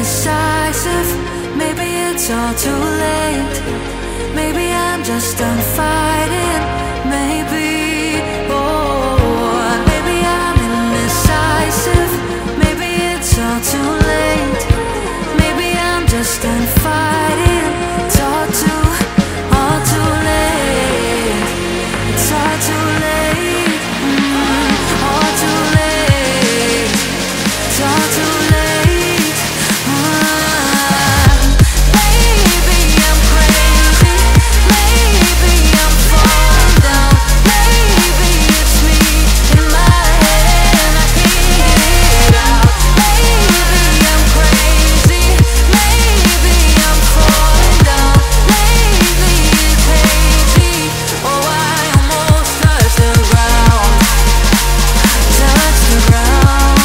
indecisive. Maybe it's all too late. Maybe I'm just done fighting. Maybe, oh, maybe I'm indecisive. Maybe it's all too late. Maybe I'm just done fighting. It's all too late. It's all too late. All too late. It's all too late. Maybe I'm crazy. Maybe I'm falling down. Maybe it's me in my head and I can't get it out. Maybe I'm crazy. Maybe I'm falling down. Lately it's hazy. Oh, I almost touched the ground. Touch the ground.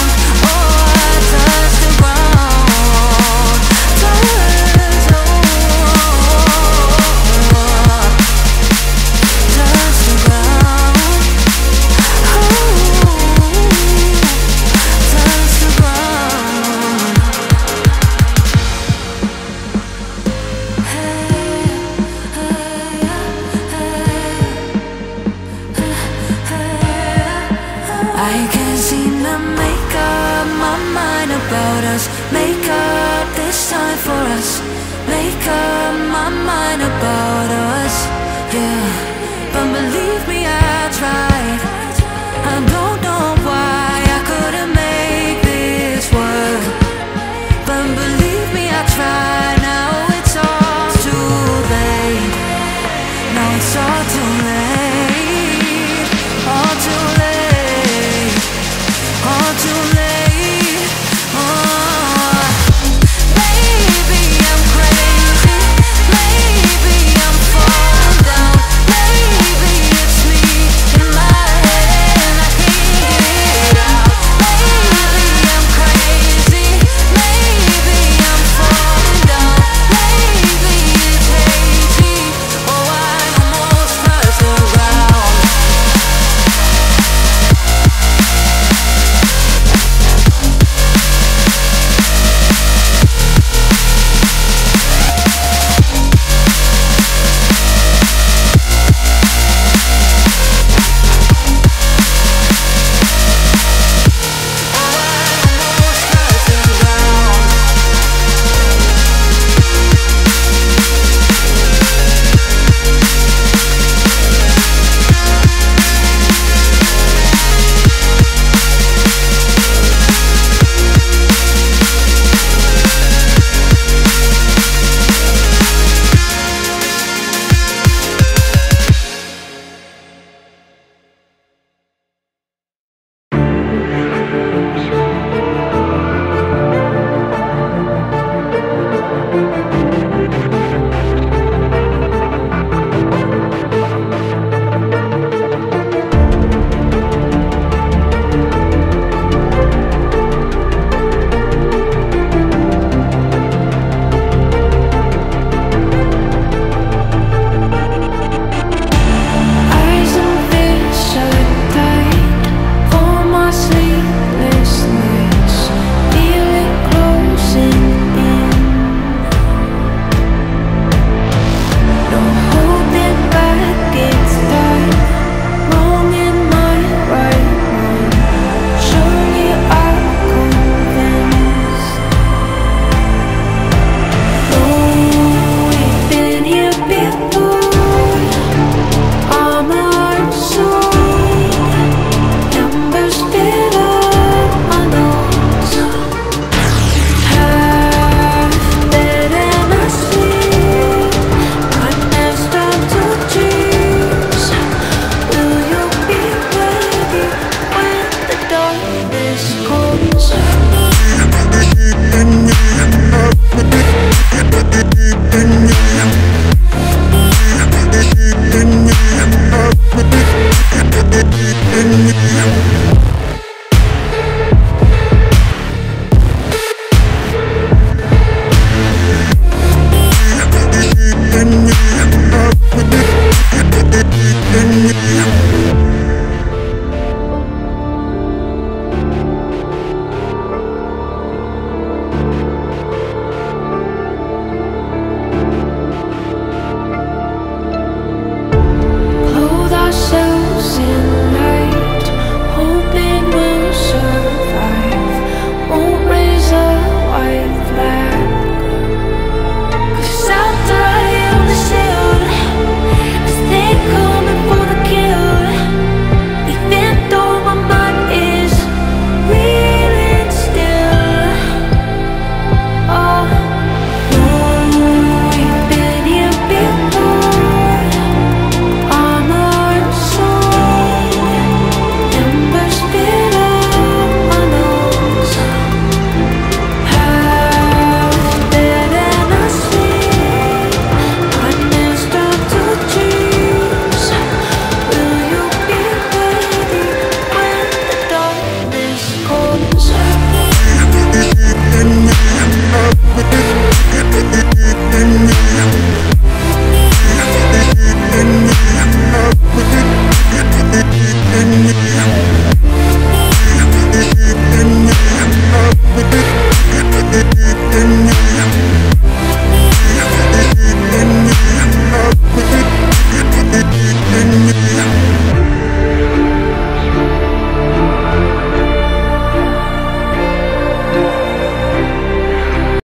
Oh, I touched the ground. Touch the ground. Touch the ground. Touch the ground. I can't seem to make up my mind about us. Make up this time for us. Make up my mind about us. Yeah, but believe me, I tried. I don't know why I couldn't make this work. But believe me, I tried. Now it's all too late. Now it's all too